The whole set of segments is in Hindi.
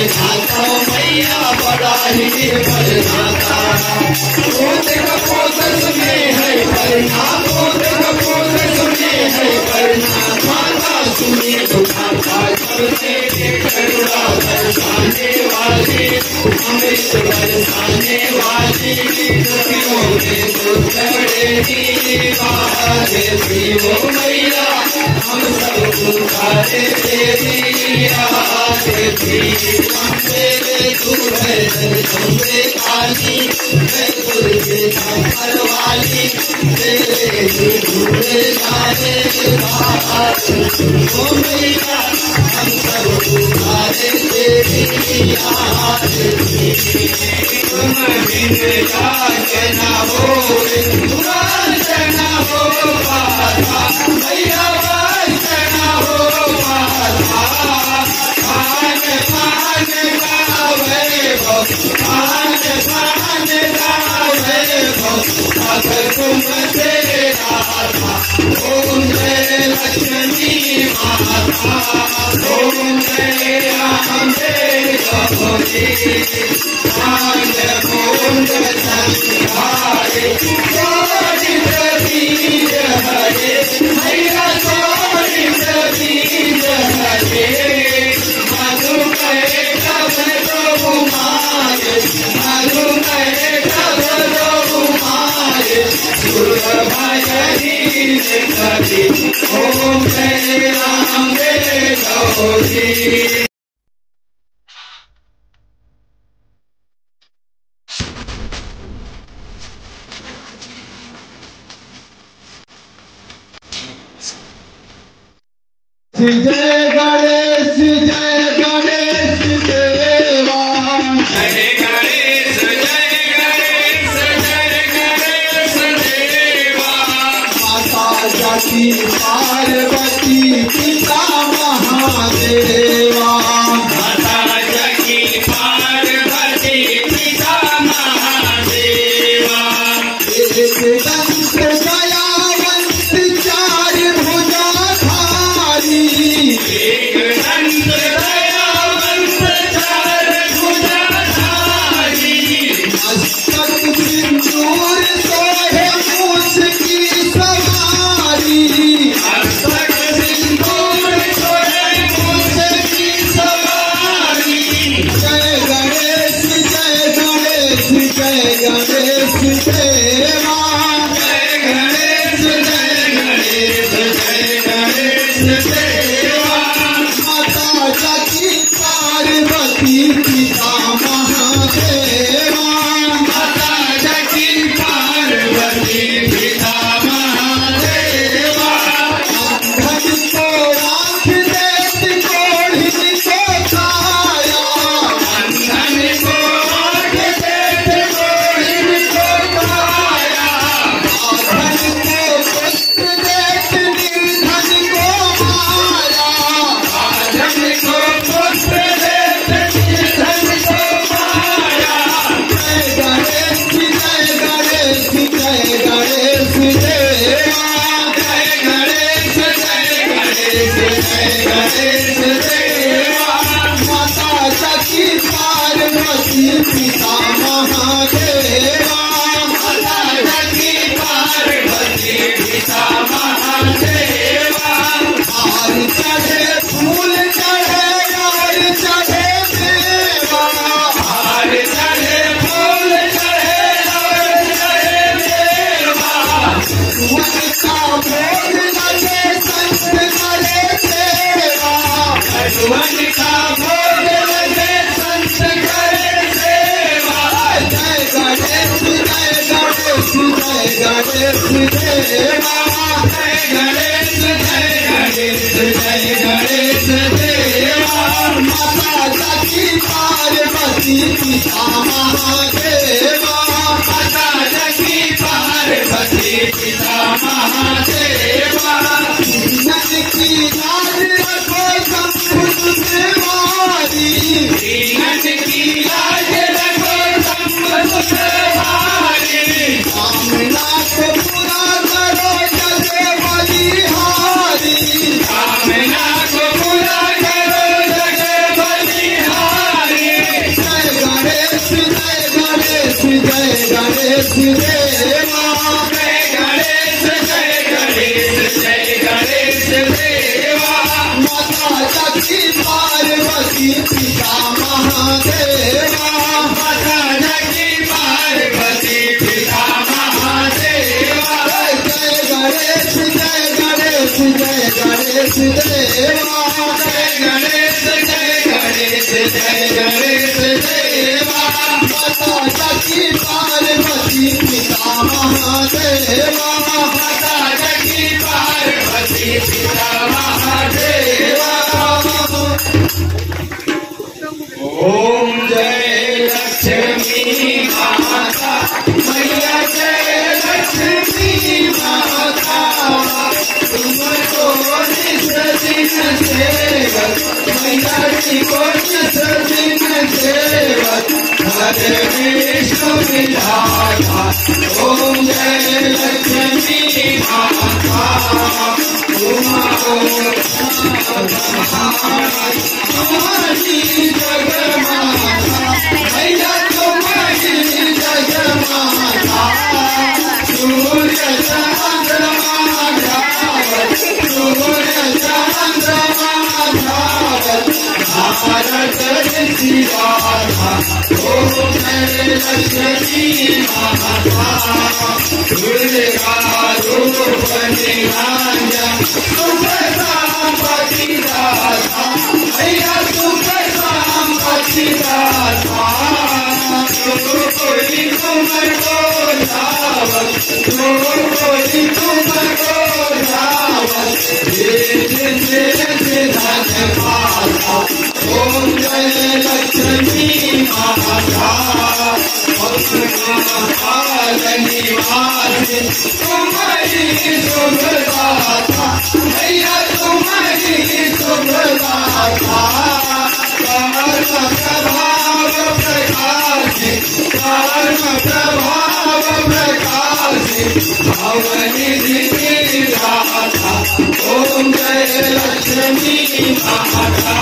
मैया बड़ा ही बरनाता गोद कपोत में है बरना गोद कपोत में है बरना माता सुनी दुखाता सबसे करुणा बरसाने वाली अमृत बरसाने वाली नदियों में सुधरेगी बात वो मैया हम सब पुकारे तेरी याद थी मेरे दूर है जगदम्बे काली मैं तुझे संभल वाली तेरे दूर जाने बात वो मैया हम सब पुकारे तेरी याद थी तुम बिन लागे ना हो ना हो बाधा मैया ना हो बाधा अगर तुम तेरा था ओम जय लक्ष्मी माता ओम जय अम्बे गौरी कांड कुंड संहारे गोविंद बीज हरे मैया गोविंद बीज हरे मधु कहे कब दो मारे मधु कहे कब दो मारे भजनी कभी ओम जय अम्बे गौरी। जय गणेश देवा जय गणेश देवा माता जटी पार्वती पिता महादेवा माता जटी पार्वती पिता महादेवा एक दंत दयावंत चार भुजाधारी एक दंत दयावंत चार भुजाधारी मस्तक सिंदूर सोहे मूस की सवारी मस्तक सिंदूर सोहे मूस की सवारी जय गणेश देवा जय गणेश देवा माता जटी पार्वती पिता महादेवा माता जटी पार्वती पिता महादेवा अंधन को आँख देत कोढ़ी को छाया अंधन को आँख देत कोढ़ी को पाया धन को पुत्र देत निर्धन को माया धन को पुत्र देत धन को पाया जय गणेश देवा जय गणेश देवा माता जटी पार्वती पिता महादेवा माता जटी पार्वती पिता महादेवा हार चढ़े फूल चढ़े यार चढ़े देवा हार चढ़े फूल चढ़े और चढ़े देवा सुवन का भोग लगे संत करे सेवा भगवान का भोग लगे संत करे सेवा जय गणेश देवा जय गणेश देवा माता जटी पार्वती पिता महादेवा माता जटी पार्वती पिता महादेवा नन की लाज रखो शंभु देवारी दीनन की लाज गणेश देवा जय गणेश जय गणेश जय गणेश देवा माता जगती पार्वती पिता महादेवा माता जगती पार्वती पिता महादेवा जय गणेश जय गणेश जय गणेश देवा जय गणेश जय गणेश जय गणेश देवा माता जगती पार्वती पिता महादेवा माता जगती पार्वती पिता महादेवा ओम जय लक्ष्मी माता मैया जय लक्ष्मी माता तुमको निस दिन सेवक मैया जी को निस दिन सेवक हर विष्णु विधाता ओम जय लक्ष्मी माता तुमको तुम्हारी जगमाता मैया तुम्हारी जगमाता सूर्य चंद्रमा धावत सूर्य चंद्रमा धावत भारत सिवाधा ओम जय लक्ष्मी माता दुर्गा रूप निरंजन सुख संपत्ति दाता मैया सुख संपत्ति दाता कोई तुमको धावत कोई तुमको धावत धन पाता ओम जय लक्ष्मी माता निवासी तुम्हारी शुभदाता मैया तुम्हारी शुभदाता कर्म प्रभाव प्रकाशी कर्म प्रभाव प्रकाशी भवनिधि दाता ओम जय लक्ष्मी माता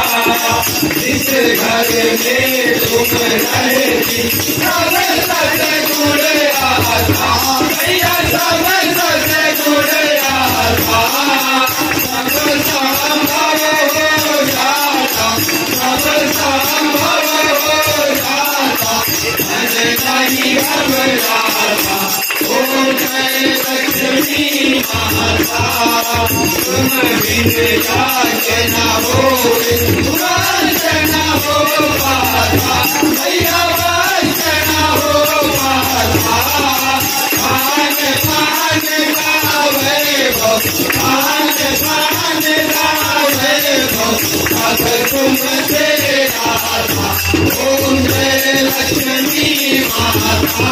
जिस घर में तुम रहती सब सच गुण आता मैया सब सच गुण आता सब संभव हो जाता सब संभव हो जाता धन नहीं घबराता ओम जय लक्ष्मी माता तुम बिन जाके न होए वासना हो पाता मैया वासना हो पाता पान पान गावे भो पान पान गावे भो अब तुमसे आता ओम जय लक्ष्मी माता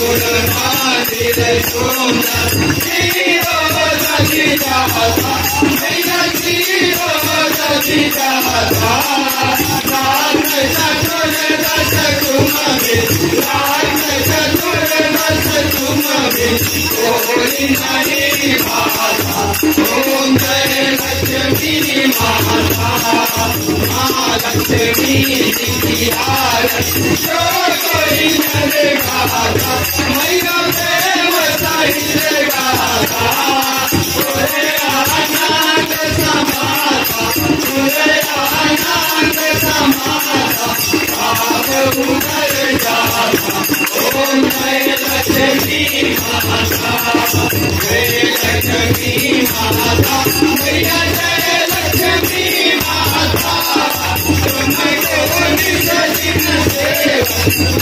गुण नादिर सुंदर जीरो सखी जाता मैया जीरो सखी जाता रात चतुर दश कुमभि रात चतुर दश कुमभि कोई नहीं भाता ओम जय लक्ष्मी माता महालक्ष्मी जी की आरती जो कोई न गाता मैया प्रेम सहित गाता पूरे आनंद समाता पूरे आनंद समाता आप उतर जाता ओम जय लक्ष्मी माता जय लक्ष्मी माता मैया जय लक्ष्मी माता तुमको निस दिन सेवक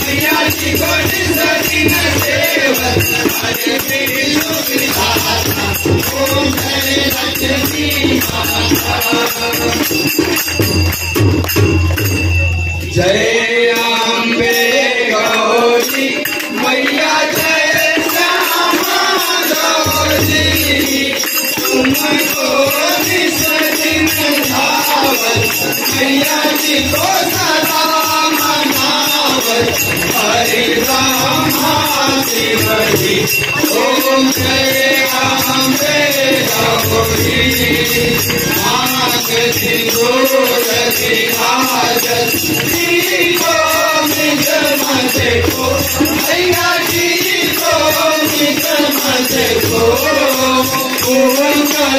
मैया जी को निस दिन सेवक हरे विष्णु विधाता ओम जय लक्ष्मी माता जय अम्बे गौरी मैया जय श्यामा गौरी तुमको निस दिन धावत मैया जी को सदा मनावत हरे रामा शिवजी ओम जय अम्बे गौरी मांग सिंदूर विराजत को निज मत को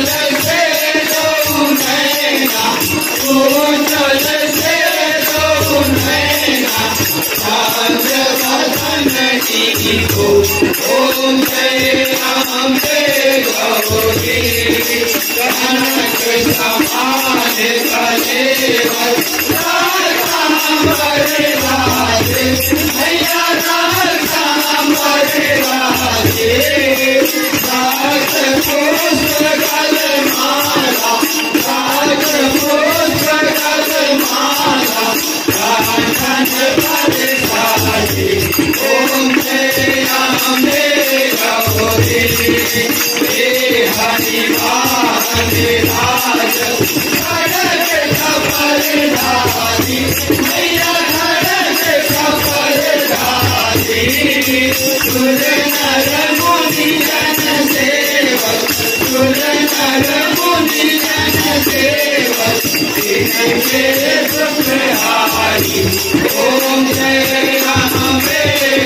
से दो नैना, ऊंचल से दो नैना, चांद बदन की को ओम जय अम्बे गौरी, कनक समान कलेवर राजे मैया राजे रात पुष्प गल माला, रात पुष्प गल माला, कांचन बरसाती ओम जय अम्बे गौरी, हे हरि वाहन राज खड़ग कपरधारी, मैया खड़ग कपरधारी, सुर नर मुनि जन सेवक, सुर नर मुनि जन सेवक, तिनके सुखहारी ओम जय अम्बे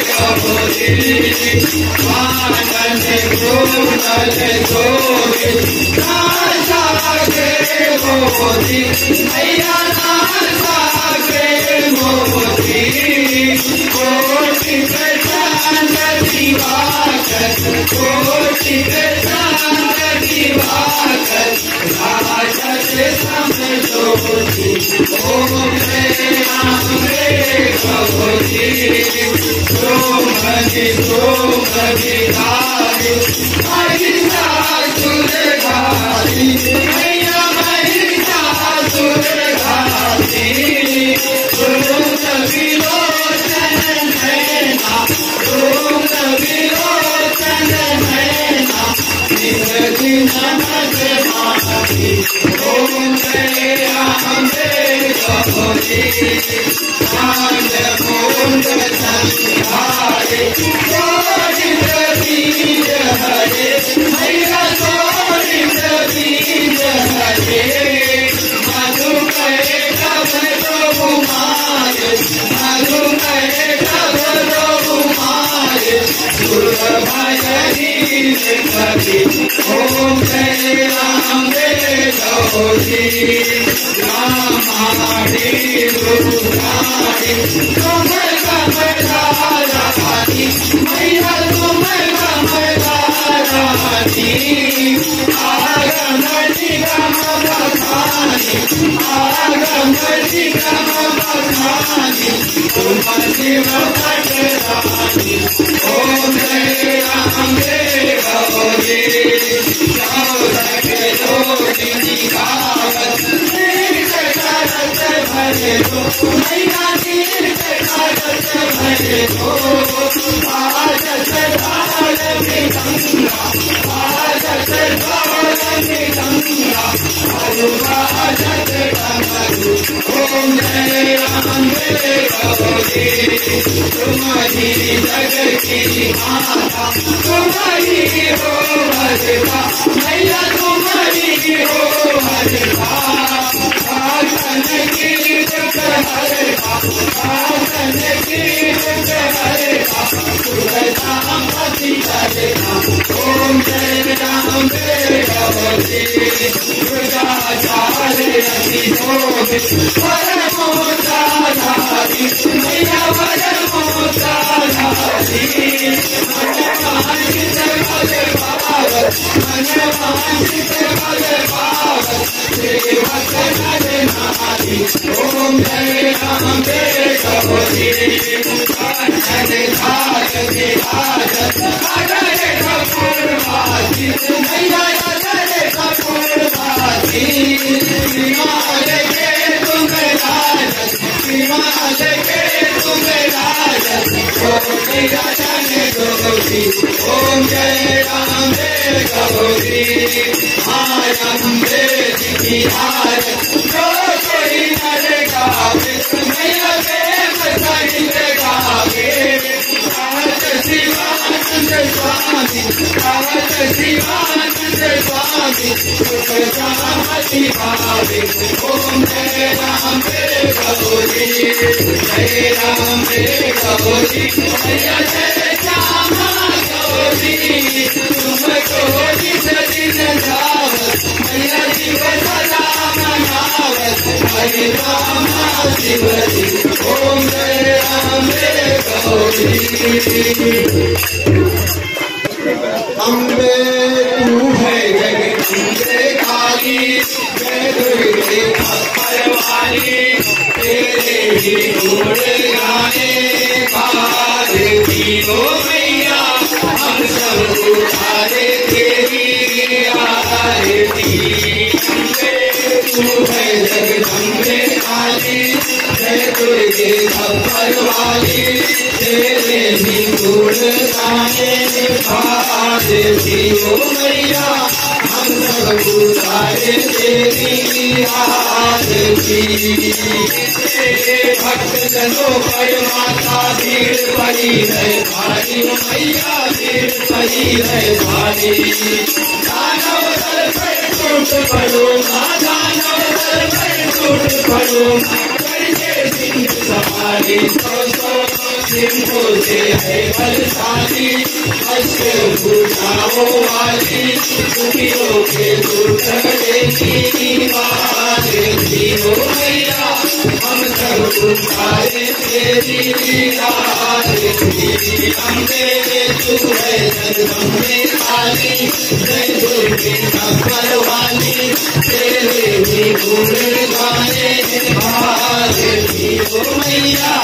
गौरी, आनंद गोदल गोरी नासागे मोदी, मैया नासागे मोदी, कोटि चांद दिवाकर, कोटि चांद दिवाकर, राजस समझोती ओम जय अम्बे गौरी, सोमनि सोमनि धारी, महिषासुर घाती, मैया महिषासुर घाती, रोम विलोचन नैना, रोम विलोचन नैना, दिन दिन मधुमाती ओम जय अम्बे गौरी, कांड मूंड संहारे गोविंद बीज हरे, मैया गोविंद बीज हरे, मधु करे कब दो मारे, मधु करे कब दो मारे, सुर भजनी कवि ओम जय अम्बे गौरी, रामाणी रूपाणी तुम कमलारानी, मैया तुम कमलारानी, आगम निगम बखानी, आगम निगम बखानी, तुम शिव पटरानी ओम जय अम्बे गौरी, जोगिनी गावत करत भरे दो, मैया तीर्थ करत भरे दो, आजत काल में गंगा, आजत काल में गंगा, अनुवाजत कमरु ओम जय अम्बे गौरी, तुम्हारी जग की माता, तुम्हारी हो भजता, मैया तुम्हारी हो भजता, आसन की दुख हरता, आसन की दुख हरता, सुरता पति करता ओम जय अम्बे गौरी, दुर्गाचार्य अति जोग परमोत्ताधारी, मैया परमोत्ताधारी, मनवांछित फल पावत, मनवांछित फल पावत, सेवक नर नारी ओम जय अम्बे गौरी, कांचन घाट विराजत अगर कपूरवासी, मैया अगर कपूरवासी, विमाल के तुम राजत, विमाल के तुम राजत, कोटि रतन जोगी ओम जय अम्बे गौरी, अम्बे की आरत जो कोई नर गावे, मैया प्रेम सहित गावे, आवत शिवानंद स्वामी, आवत शिवानंद स्वामी, सुख शांति भावे ओम जय अम्बे गौरी, जय अम्बे गौरी, मैया जय श्यामा गौरी, तुमको जिस दिन जावत शिव सदा मनावत हरे राम शिव जी ओम जय अम्बे गौरी अम्बे तू है जगदम्बे काली जय दुर्गे खप्पर वाली तेरे ही गुण गाने भारती हो मैया हम सब उतारे तेरी आरती तू है जगदम्बे काली जय दुर्गे खप्पर वाली तेरे ही गुण गाने भारती हो मैया हम सब उतारे तेरी आरती भक्त जनों पर माता भीड़ पड़ी है भारी मैया भीड़ पड़ी है भारी दानव दल पर टूट पड़ो दानव दल पर टूट पड़ो करके सिंह सवारी सो सिंह से है बलशाली अश्व भुजाओं वाली दुखियों के दुख देती मारती हो मैया हम सब उतारे तेरी आरती अम्बे तू है जगदम्बे काली जय दुर्गे खप्पर वाली तेरे भी गुण गाने भारती हो मैया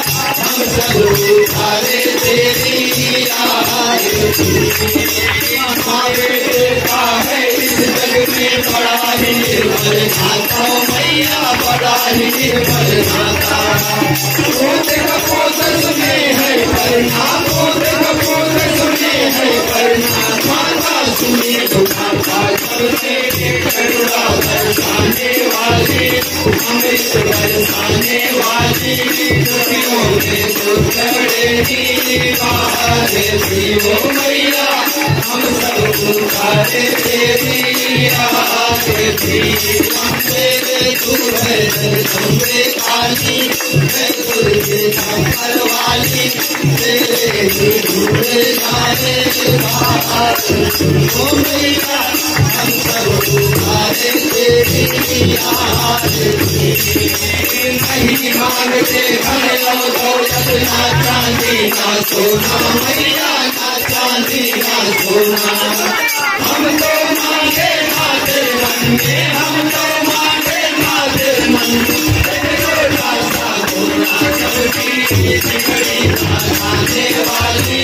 हम सब उतारे तेरी आरती देखा है इस जग में बड़ा ही निर्मल खाता मैया बड़ा ही निर्मल खाता पोते कपोत सुने है करना पोते कपोत सुने है करना माता सुने दुखाता सबसे करुणा बरसाने वाली अमृत बरसाने वाली दुखियों में दुखड़ेगी भारती हो मैया हम सब उतारे तेरी आरती अम्बे तू है जगदम्बे काली जय दुर्गे खप्पर वाली तेरे ही गुण गाने भारती हो मैया हम सब उतारे तेरी आरती नहीं मांगते धन और दौलत ना चांदी ना सोना मैया ना चांदी ना सोना हम तो मांगे माते मन में हम तो मांगे माते मन सबकी बिगड़ी बचाने वाली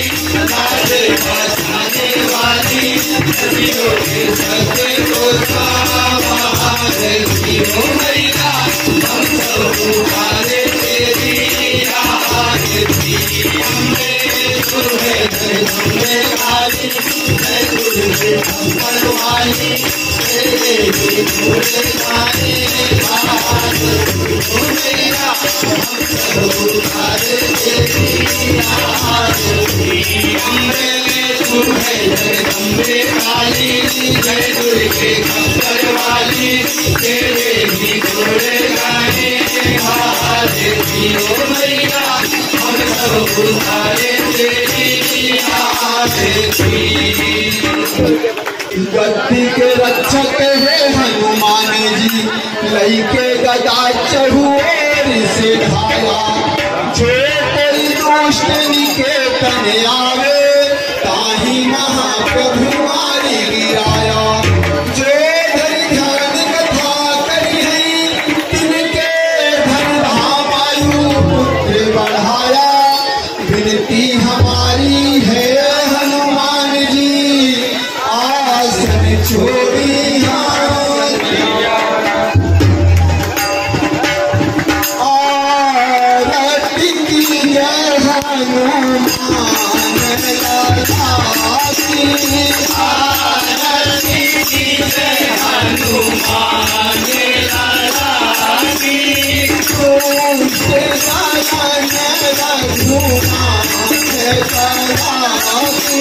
लाज बचाने वाली नदियों के सत को भारती हो मैया हम सब उतारे तेरी आरती अम्बे तू है जगदम्बे काली जय दुर्गे खप्पर वाली तेरे भी गुण गाने भारती हो मैया हम सब उतारे तेरी आरती अम्बे तू है जगदम्बे काली जय दुर्गे खप्पर वाली तेरे भी गुण गाने भारती हो मैया हम सब उतारे तेरी आरती गद्दी के रक्षक है हनुमान जी लईके गदा चढ़ुएर से ढाया जो कोई दुष्ट निकेतन आवे ताही महाप्रभु मारी गिराया जो धरि ध्यान कथा करी है तिनके धन धामायु पुत्र बढ़ाया विनती हमारी है हनुमान जी आसन छोड़ी आरती की जय हनुमान लाला की आरती की जय हनुमान लाला की ओम से साधन रघुनाथ कला की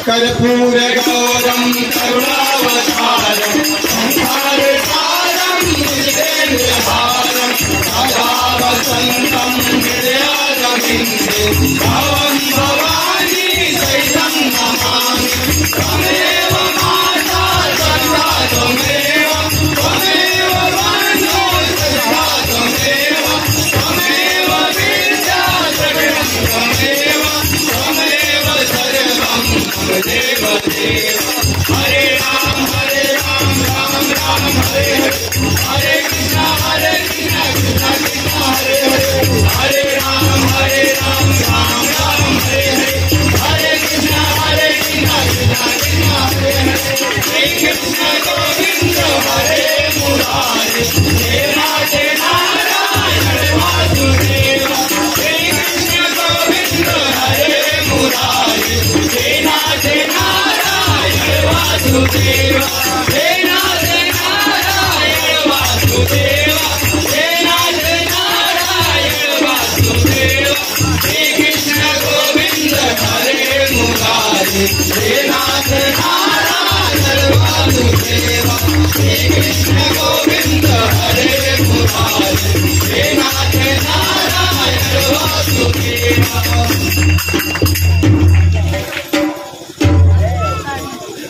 कर्पूर गौरम करुणावतारम संसार सारम निदेन्द्रहारम सदा वसंतम हृदयारविन्दे भवं भवानी सहितं नमामि त्वमेव माता सर्वा त्वमेव त्वमेव बन्धो सदा त्वमेव त्वमेव विद्या जगतं त्वमेव त्वमेव सर्वं देव देव हरे राम राम राम हरे हरे कृष्णा कृष्णा कृष्णा हरे हरे राम राम राम हरे हरे हरे कृष्णा कृष्णा कृष्णा कृष्ण गोविंद हरे मुरारे हे नाथ नारायण वासुदेव हे कृष्ण गोविंद हरे मुरारे हे नाथ नारायण वासुदेव